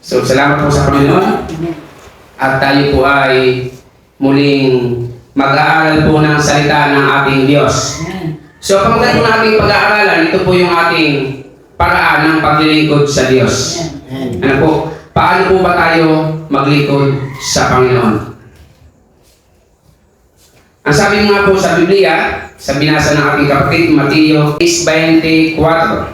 So, salamat po sa Panginoon. At tayo po ay muling mag-aaral po ng salita ng ating Diyos. So, pagdating ng ating pag-aaralan, ito po yung ating paraan ng paglilingkod sa Diyos. Ano po? Paano po ba tayo maglingkod sa Panginoon? Ang sabi nga po sa Biblia, sa binasa ng ating kapatid, Mateo 6:24,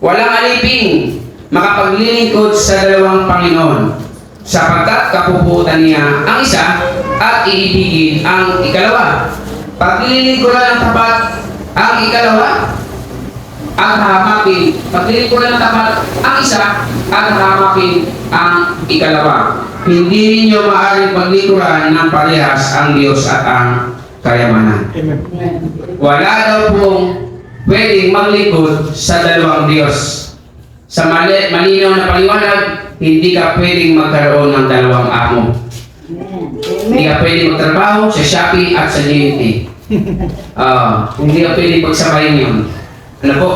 walang alipin makapaglilingkod sa dalawang Panginoon, sapagkat kapuputan niya ang isa at iibigin ang ikalawa. Paglilingkuran ng tapat ang ikalawa at hahamakin. Paglilingkuran ng tapat ang isa at hahamakin ang ikalawa. Hindi ninyo maaaring paglingkuran ng parehas ang Diyos at ang kayamanan. Wala daw pong pwedeng maglingkod sa dalawang Diyos. Sa malinaw na paliwanag, hindi ka pwedeng magkaroon ng dalawang amo. Hindi ka pwedeng magtrabaho sa Shopee at sa Unity. Hindi ka pwedeng pagsabayin yun. Ano po?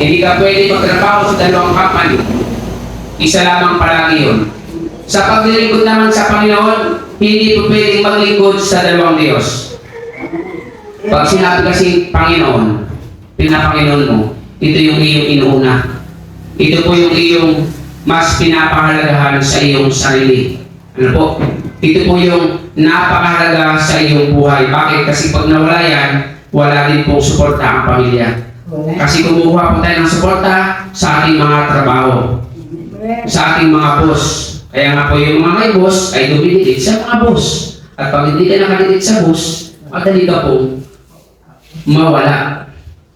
Hindi ka pwedeng magtrabaho sa dalawang company. Isa lamang palagi yun. Sa paglilingkod naman sa Panginoon, hindi po pwedeng maglingkod sa dalawang Diyos. Pag sinabi kasi Panginoon, pinapanginoon mo, ito yung iyong inuuna. Ito po yung iyong mas pinapahalagahan sa iyong sarili. Ano po? Ito po yung napakahalaga sa iyong buhay. Bakit? Kasi pag nawala yan, wala din pong suporta ang pamilya. Kasi kumukuha po tayo ng suporta sa ating mga trabaho, sa ating mga boss. Kaya nga po yung mga may boss ay dumidikit sa mga boss. At pag hindi ka nakadikit sa boss, madali ka po mawala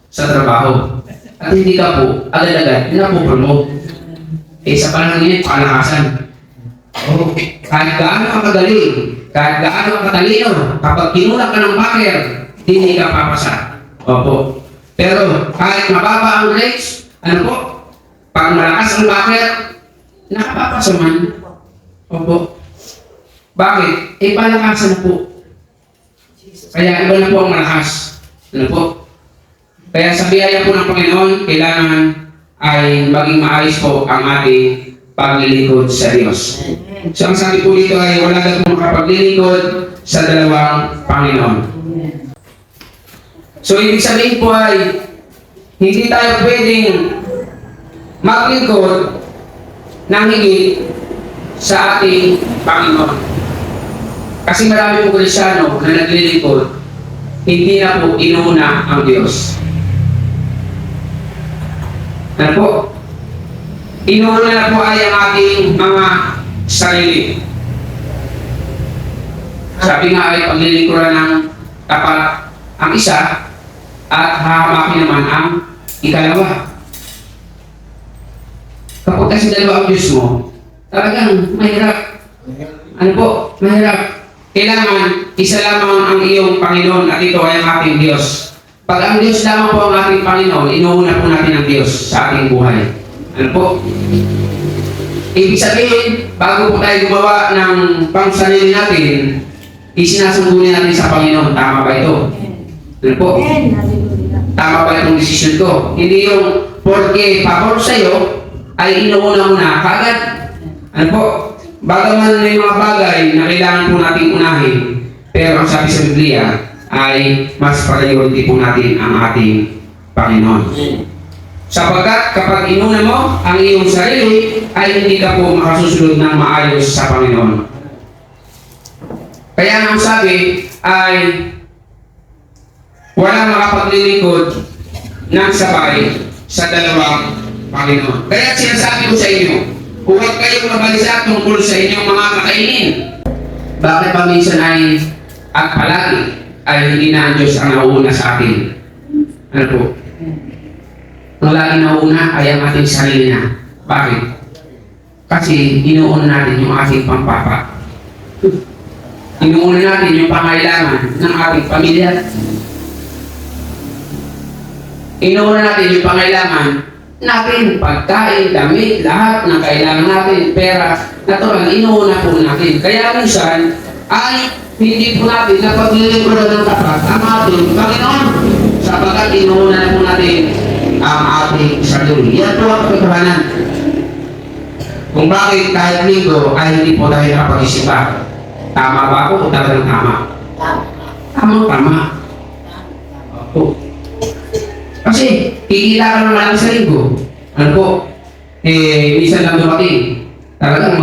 sa trabaho. At hindi ka po agad-agad pinapopromote. Sa panahon ngayon, palakasan. Kahit gaano ka magaling, kahit gaano ka katalino, kapag kinulak ka ng backer, hindi ka papasa. Opo. Pero kahit mababa ang grades, ano po? Pag malakas ang backer, nakapapasa man. Opo. Bakit? Palakasan na po. Kaya iba na po ang malakas. Ano po? Kaya sa biyaya po ng Panginoon, kailangan ay maging maayos po ang ating paglilingkod sa Diyos. So ang sabi po dito ay wala daw po makapaglilingkod sa dalawang Panginoon. So ibig sabihin po ay hindi tayo pwedeng maglingkod ng higit sa ating Panginoon. Kasi marami po Kristyano na naglilingkod, hindi na po inuuna ang Diyos. Ano po? Inuuna na po ay ang ating mga sarili. Sabi nga ay paglilingkuran ng tapat ang isa at hahamakin naman ang ikalawa. Kapag kasi dalawa ang Diyos mo, talagang mahirap. Ano po? Mahirap. Kailangan isa lamang ang iyong Panginoon at ito ay ang ating Diyos. Pag ang Diyos lamang po ang ating Panginoon, inuuna po natin ang Diyos sa ating buhay. Ano po? Ibig sabihin, bago po tayo gumawa ng pangsarili natin, isinasangguni natin sa Panginoon. Tama ba ito? Ano po? Tama ba itong desisyon ko? Hindi yung porque pabor sa'yo, ay inuuna mo na kagad. Ano po? Bagaman may mga bagay na kailangan po natin unahin, pero ang sabi sa Biblia ay mas priority po natin ang ating Panginoon. Sapagkat kapag inuna mo ang iyong sarili, ay hindi ka po makasusunod ng maayos sa Panginoon. Kaya ang sabi ay walang makapaglilingkod ng sabay sa dalawang Panginoon. Kaya sinasabi ko sa inyo, huwag kayong mabalisa tungkol sa inyong mga kakainin. Bakit ba minsan ay at palagi ay hindi na ang Diyos ang nauuna sa atin? Ano po? Ang lagi nauuna ay ang ating sarili na. Bakit? Kasi inuuna natin yung ating pampapa. Inuuna natin yung pangailangan ng ating pamilya. Inuuna natin yung pangailangan natin, pagkain, damit, lahat ng kailangan natin, pera, natural, inuuna po natin. Kaya minsan, ay hindi po natin napaglilingkuran ng tapat ang ating Panginoon, sapagkat inuuna na po natin ang ating sarili. Yan po ang katotohanan. kung bakit kahit linggo ay hindi po tayo nakapag-isipa. Tama ba ako o talagang tama? Tama. Opo. Kasi, kikita ka naman lang sa linggo. Ano po? Minsan lang dumating. Talagang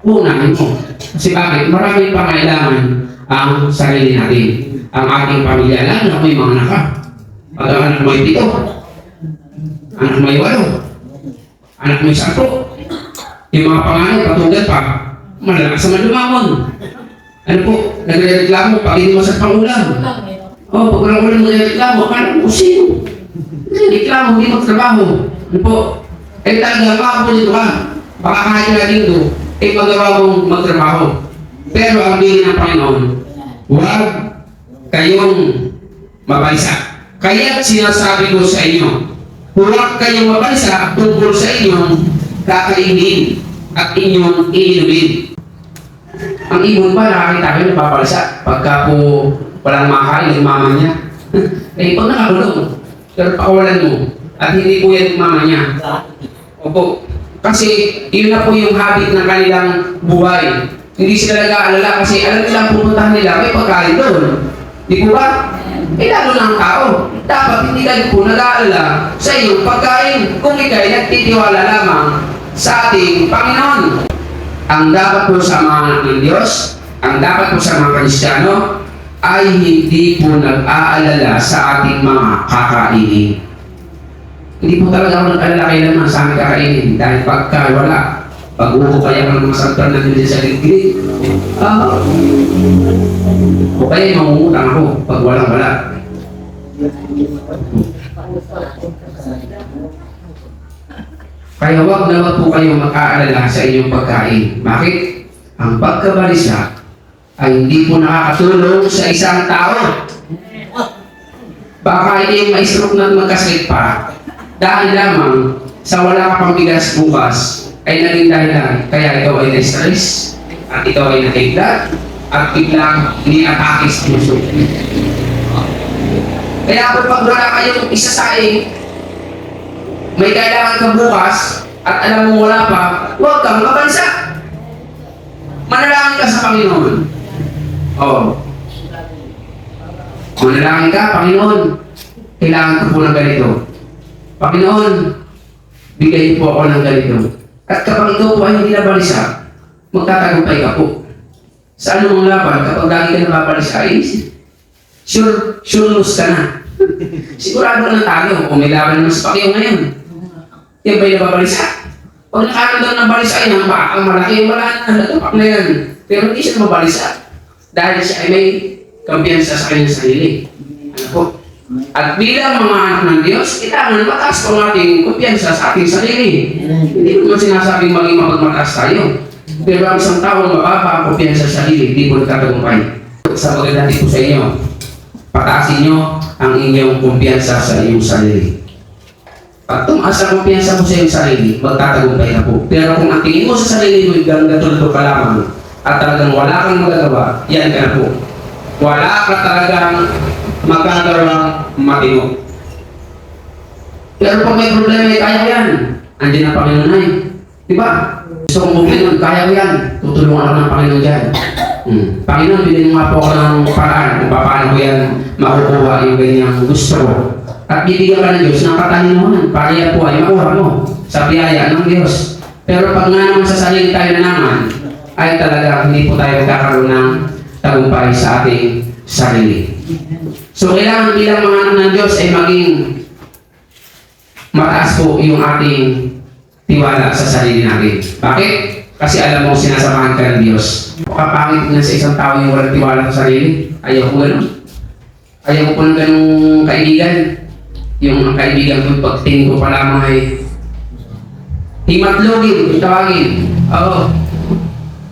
unahin mo. Kasi bakit? Maraming pangailangan ang sarili natin. Ang ating pamilya. Lalo na may mga anak ka. Pag ang anak may 7, anak may 8, anak may 10. Yung mga panganay, patugat pa. Malakas naman lumamon. Ano po? Nagre-reklamo pag hindi masag pangulam. Pag walang ulan nagre-reklamo, akala mo sino? Reklamo, hindi magtrabaho. Ano po? Talaga, makapunito ka. Baka kahit na linggo, magawa mong magtrabaho. Pero ang bilin ng Panginoon, huwag kayong mabalisa. Kaya sinasabi ko sa inyo, huwag kayong mabalisa tungkol sa inyong kakainin at inyong iinumin. Ang ibon pa, nakakita kayo napabalisa pagka po walang makain yung mama niya. Pag nakakulong, pero pakawalan mo, at hindi po yan yung mama niya. Opo. Kasi yun na po yung habit ng kanilang buhay. Hindi sila nag-aalala kasi alam nila ang pupuntahan nila, may pagkain doon. Di po ba? Lalo na ang tao. Dapat hindi kayo po nag-aalala sa iyong pagkain kung ikay nagtitiwala lamang sa ating Panginoon. Ang dapat po sa mga anak ng Diyos, ang dapat po sa mga Kristiyano, ay hindi po nag-aalala sa ating mga kakainin. Hindi po talaga ako nag-alala kailanman sa aming kakainin dahil pagka wala, pag-uho kaya ko ng masagtan na nila sa liglig. O kaya mangungutang ako pag walang-wala. Kaya wag na wag po kayong mag-aalala sa inyong pagkain. Bakit? Ang pagkabalisa ay hindi po nakakatulong sa isang tao. Baka hindi ma-stroke na magkasakit pa dahil lamang sa wala ka pang bigas bukas ay naging dahilan kaya ikaw ay na-stress at ikaw ay nahigla at biglang ni-atake sa puso. Kaya pag wala kayong isasaing, may kailangan ka bukas at alam mo wala pa, huwag kang mabansa. Manalangin ka sa Panginoon. Manalangin ka, Panginoon, kailangan ko po ng ganito. Panginoon, bigay po ako ng ganito. At kapag ito po ay hindi nabalisa, magtatagumpay ka po. Sa anumang laban, kapag lagi ka nababalisa, ay sure lose ka na. Sigurado ka ng talo. Kung may laban naman sa Pacquiao ngayon, yan ba yung nababalisa? Pag nakaramdam ng balisa, ay ang malaki, wala na, natupak na yan. Pero hindi siya nababalisa. Dahil siya ay may kampiyansa sa kanyang sarili. Ano po? At bilang mga anak ng Diyos, kailangan mataas po ang ating kumpiyansa sa ating sarili. Hindi ko naman sinasabing maging mapagmataas tayo. Pero ang isang taong mababa ang kumpiyansa sa sarili, hindi po nagtatagumpay. Sa pagkakati po sa inyo, pataasin nyo ang inyong kumpiyansa sa inyong sarili. Pag tumaas ang kumpiyansa mo sa iyong sarili, magtatagumpay na po. Pero kung ang tingin mo sa sarili mo, gatulad ka lamang, at talagang wala kang magagawa, yan ka na po. Wala ka talagang magkagawang matino. Pero pag may problema, kaya yan. Andiyan ang Panginoon ay. Diba? Gusto kong bumili, kaya ko yan. Tutulungan ako ng Panginoon dyan. Panginoon, bilhin mo nga po ako ng paraan kung paano ko yan makukuha yung ganyang gusto ko. At bibigyan ka ng Diyos ng katahimikan para yan po ay makuha mo sa biyaya ng Diyos. Pero pag nga naman sa sarili tayo na naman, ay talaga hindi po tayo magkakaroon ng tagumpay sa ating sarili. So kailangan bilang mga anak ng Diyos ay maging mataas po yung ating tiwala sa sarili natin. Bakit? Kasi alam mo, sinasamahan ka ng Diyos. Kapangit na sa isang tao yung walang tiwala sa sarili. Ayaw ko gano'n. Ayaw ko po ng gano'ng kaibigan. Yung kaibigan ko, pagtingin ko pa lamang ay himatlogin, tawagin. Oo.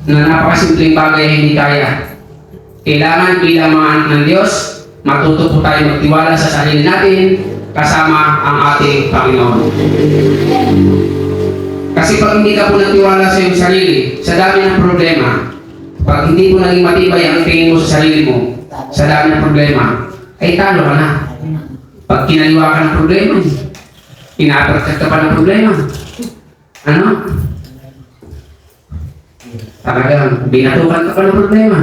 Na napakasimpleng bagay ay hindi kaya. Kailangan bilang mga anak ng Diyos, matuto po tayo magtiwala sa sarili natin kasama ang ating Panginoon. Kasi pag hindi ka po nagtiwala sa iyong sarili, sa dami ng problema, pag hindi po naging matibay ang tingin mo sa sarili mo, sa dami ng problema, ay talo ka na. Pag kinaliwa ka ng problema, inaperkat ka pa ng problema. Ano? talagang binatukan ka pa ng problema.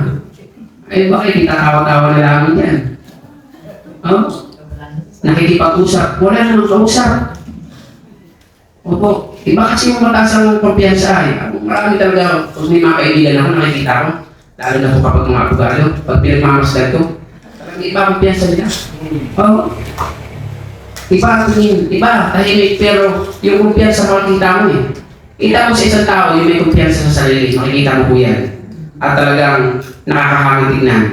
Ay bakit itatawa-tawa na lang yan? Oh? Nakikipag-usap, wala namang kausap. Opo, iba kasi yung mataas ang kumpiyansa eh. Marami talaga, kung may mga kaibigan ako, nakikita ko, lalo na po kapag mga abogado, pag pinagmamasdan ko, talagang iba ang kumpiyansa nila. Oo. Iba ang tingin, iba, tahimik, pero yung kumpiyansa makikita mo eh. Kita mo sa isang tao yung may kumpiyansa sa sarili, makikita mo po yan. At talagang nakakahangin tignan.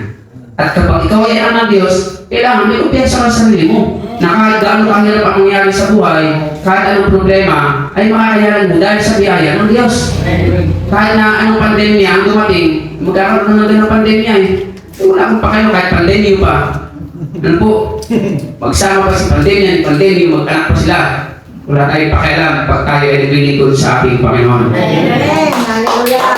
At kapag ikaw ay anak ng Diyos, kailangan may kumpiyansa ka sa sarili mo. Na kahit gaano kahirap ang nangyari sa buhay, kahit anong problema, ay makakayanan mo dahil sa biyaya ng Diyos. Kahit na anong pandemya ang dumating, magkakaroon na ng pandemya eh. Wala akong pakayo kahit pandemya pa. Ano po? Magsama pa si pandemya, mag-anak pa sila. Wala tayong pakialam pag tayo ay naglilingkod sa ating Panginoon. Amen. Hallelujah.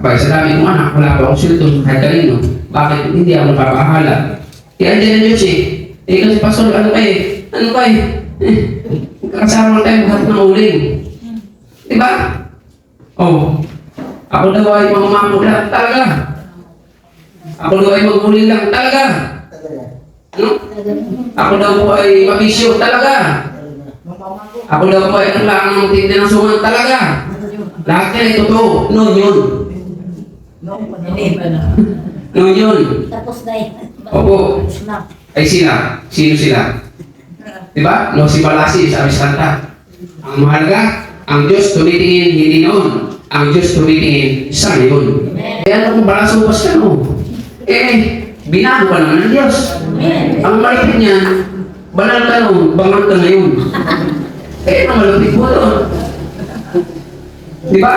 Kapag sa dami kong anak, wala pa akong sweldo kahit kanino. Bakit hindi ako napapahala? Kaya andyan ang Diyos eh. Eh kasi pastor, ano kayo? Ano kayo? Kasama lang tayo maghanap ng uling. Diba? Oh. Ako daw ay mamamamog lang. Talaga. Ako daw ay mag-uling lang. Talaga. No? Ako daw po ay mabisyo. Talaga. Ako daw po ay kailangan ng tindi ng sungan. Talaga. Lahat yan ay totoo. No, yun. No, yun. Tapos na yan. Opo. Ay sila. Sino sila? Diba? No, si Palasi, sabi sa kanta. Ang mahalaga, ang Diyos tumitingin hindi noon. Ang Diyos tumitingin sa ngayon. Kaya kung balasupas ka no, binago ka naman ng Diyos. Ang malapit niya, banal ka noon, bangal ka ngayon. Ang malapit mo doon. Diba?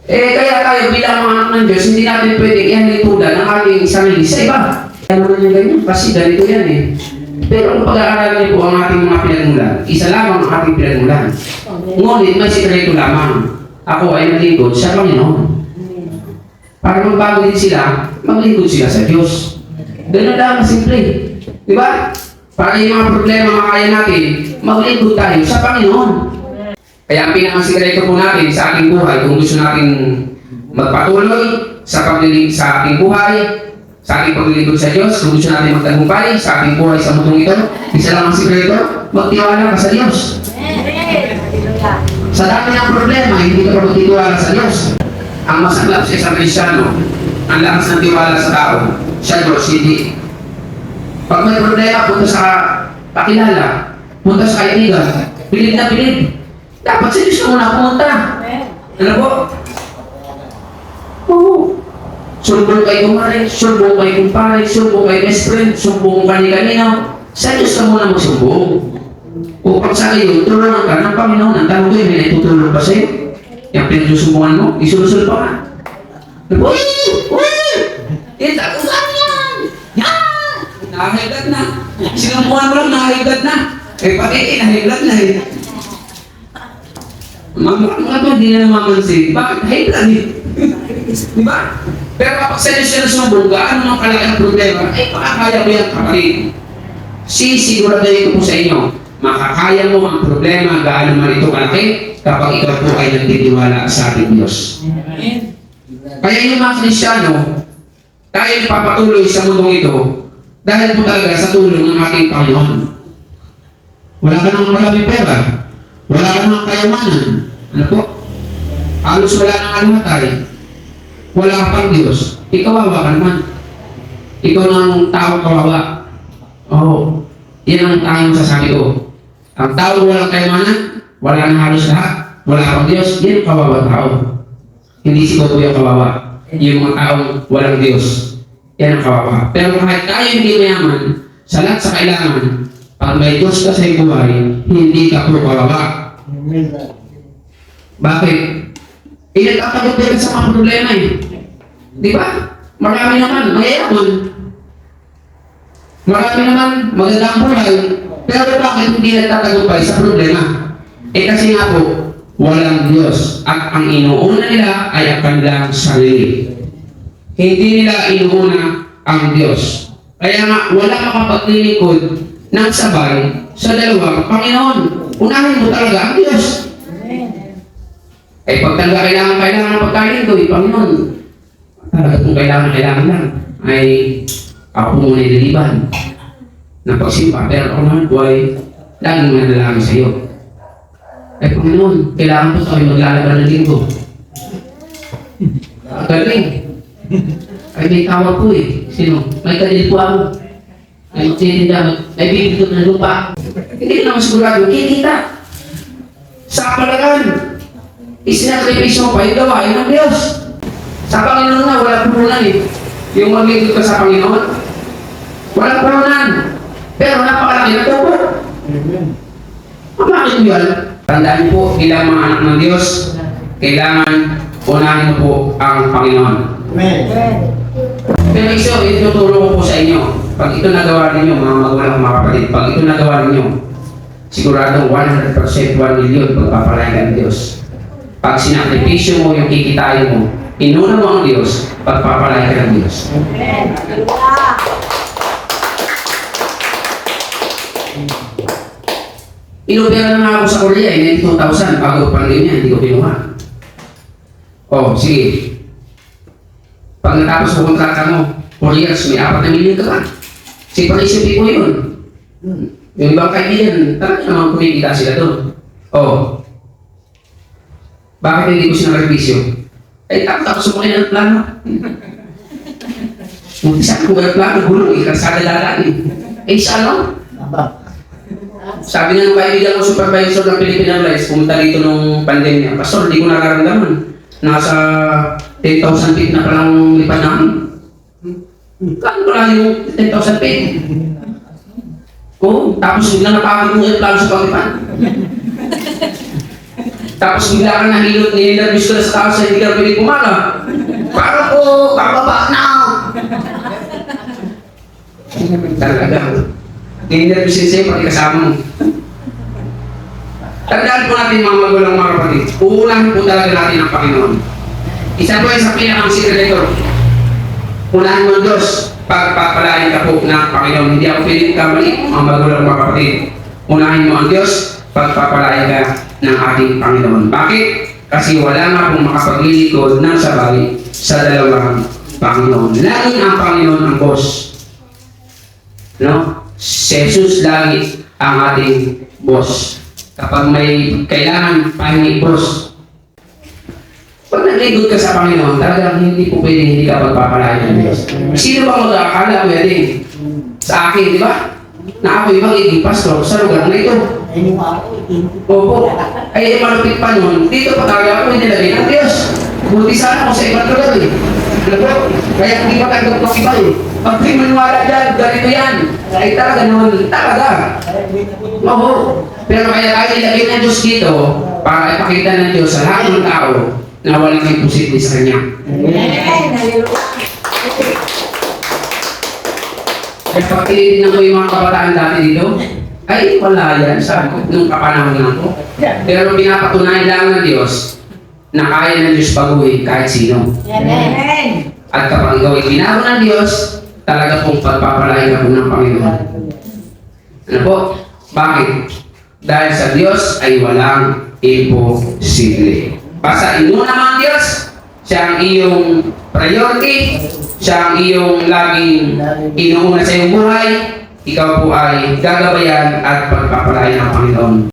Kaya tayo bilang mga anak ng Diyos, hindi natin pwedeng ihalitulan ang ating sarili sa iba. Kaya naman yung ganyan, kasi ganito yan eh. Pero kung pag-aaralan niyo po ang ating mga pinagmulan, isa lamang ang ating pinagmulan. Ngunit may sikreto lamang. Ako ay malingkod sa Panginoon. Para magbago din sila, maglingkod sila sa Diyos. Ganun lang kasimple. Di ba? Para yung mga problema makaya natin, maglingkod tayo sa Panginoon. Kaya ang pinakasikreto po natin sa ating buhay, kung gusto natin magpatuloy sa ating buhay, sa ating paglilingkod sa Diyos, kung gusto natin magtagumpay sa ating buhay sa mundong ito, isa lang ang sikreto, magtiwala ka sa Diyos. Sa dami ng problema, hindi ka magtitiwala sa Diyos. Ang masaklap sa isang Kristyano, ang lakas ng tiwala sa tao, sa Diyos, hindi. Pag may problema, punta sa kakilala, punta sa kaibigan, pilid na pilid. Dapat sa Diyos ka muna pumunta. Ano po? Oo. Sumbong kay kumare, sumbong kay kumpare, sumbong kay best friend, sumbong kani-kanino. Sa Diyos ka muna magsumbong. Upang sa iyo, tulungan ka ng Panginoon. Ang tanong ko yun, may naitutulong ba sa'yo? Yung pinagsusumbungan mo, isulusol pa ka. Uy! Ita ko saan yan! Yan! Nakahigad na. Sinumbuhan mo lang, nakahigad na. Pati nakahigad na eh. Mga ito, hindi na namamansin. Bakit? Higad eh. Diba? Pero kapag sa Diyos siya nasumbong ka, ano nang kalaki ang problema? Makakaya mo yan, kapatid. Sisiguraduhin ko po sa inyo, makakaya mo ang problema gaano man ito kalaki kapag ikaw po ay nagtitiwala sa ating Diyos. Kaya yung mga Kristyano, tayo papatuloy sa mundong ito dahil po talaga sa tulong ng ating Panginoon. Wala ka nang maraming pera, wala ka nang kayamanan. Ano po? Halos wala nang alumatay. Wala ka pang Diyos. Ikawawa ka naman. Ikaw ng tao kawawa. Oo. Yan ang tayong sasabi ko. Ang tao walang kayamanan, wala nang halos lahat, wala kang Diyos, yan kawawa tao. Hindi si Koto yung kawawa. Yung mga taong walang Diyos, yan ang kawawa. Pero kahit tayo hindi mayaman, sa lahat sa kailangan, pag may Diyos ka sa iyong buhay, hindi ka po kawawa. Bakit? Nagkakagot din sa mga problema eh. Di ba? Marami naman, mayayaman. Marami naman, magandang buhay. Pero bakit hindi nagtatagumpay sa problema? Kasi nga po, walang Diyos. At ang inuuna nila ay ang kanilang sarili. Hindi nila inuuna ang Diyos. Kaya nga, wala makapaglilingkod ng sabay sa dalawang Panginoon. Unahin mo talaga ang Diyos. Ay pag talaga kailangan ng pagkain ko, Panginoon, talaga kung kailangan lang, ay ako muna ililiban ng pagsimba. Pero ako naman po ay laging manalangin sa iyo. Ay Panginoon, kailangan po kami maglalaban ng linggo. Galing. Ay may tawag po eh. Sino? May kanil po ako. Ay magtitinda, may bibigod ng lupa. Hindi naman sigurado, kikita. Sa kapalagan, isinakripisyo mo pa yung gawain ng Diyos. Sa Panginoon na, wala puhunan eh. Yung maglingkod ka sa Panginoon, walang puhunan. Pero napakalaki na tubo. Bakit mo yan? Tandaan po, bilang mga anak ng Diyos, kailangan unahin mo po ang Panginoon. Pero ituturo ko po sa inyo. Pag ito nagawa ninyo, mga magulang, mga kapatid, pag ito nagawa ninyo, siguradong 100%, 1 million pagpapalayan ng Diyos. Pag sinakripisyo mo yung kikitain mo, inuna mo ang Diyos, pagpapalayan ka ng Diyos. Inopera na nga ako sa Korea, 2,000, bago pandemya, hindi ko kinuha. Oh, sige. Pag natapos mo kontrata mo, 4 years, may 4 na million ka pa. Sige, pag-isipin ko yun. Yung ibang kaibigan, talaga naman kumikita sila doon. Oh. Bakit hindi ko sinakripisyo? Eh, tapos mo kayo ng plano. Isa ko ng plano, gulong, ikarsada lalaki. Eh, isa lang. Sabi nga ng kaibigan ko, supervisor ng Philippine Airlines, pumunta dito nung pandemya. Pastor, hindi ko nakaramdaman. Nasa 10,000 feet na palang lipan namin. Kano pala yung 10,000 feet? Oo, tapos bigla napagod mo yung plano sa paglipan. Tapos bigla ka nahilot, ninervous ka na sa taas, hindi ka pwede pumala. Para po, bababa na! Talaga. Ninervous din sa'yo, pati kasama mo. Tandaan po natin mga magulang, mga kapatid. Uunahin po talaga natin ang Panginoon. Isa po yan sa pinakang sikreto. Unahin mo ang Diyos, pagpapalain ka po ng Panginoon. Hindi ako pilit kamali, mga magulang, mga kapatid. Unahin mo ang Diyos, pagpapalain ka ng ating Panginoon. Bakit? Kasi wala nga pong makapaglilikod ng sabay sa dalawang Panginoon. Laging ang Panginoon ang boss. No? Si Jesus lagi ang ating boss. Kapag may kailangan pahingi boss, pag nag-ligod ka sa Panginoon, talagang hindi po pwede hindi ka pagpapalain ng Diyos. Sino ba mag-akala pwede? Sa akin, di ba? Na ako'y magiging pastor sa lugar na ito. Opo. Ay, malupit pa nun. Dito pa talaga ako nilagay ng Diyos. Buti sana ako sa ibang lugar eh. Alam mo? Kaya hindi pa tayo ng iba eh. Pag di maniwala dyan, ganito yan. Ay talaga naman, talaga. Oo. Pero kaya tayo ilagay ng Diyos dito para ipakita ng Diyos sa lahat ng tao na walang imposible sa Kanya. Kaya pag tinitignan ko yung mga kabataan dati dito, ay wala yan sa nung kapanahon lang ko. Pero pinapatunayan lang ng Diyos na kaya ng Diyos baguhin kahit sino. At kapag ikaw ay binago ng Diyos, talaga pong pagpapalain ka po ng Panginoon. Ano po? Bakit? Dahil sa Diyos ay walang imposible. Basta inuna mo ang Diyos, siya ang iyong priority, siya ang iyong laging inuuna sa iyong buhay, ikaw po ay gagabayan at pagpapalain ng Panginoon.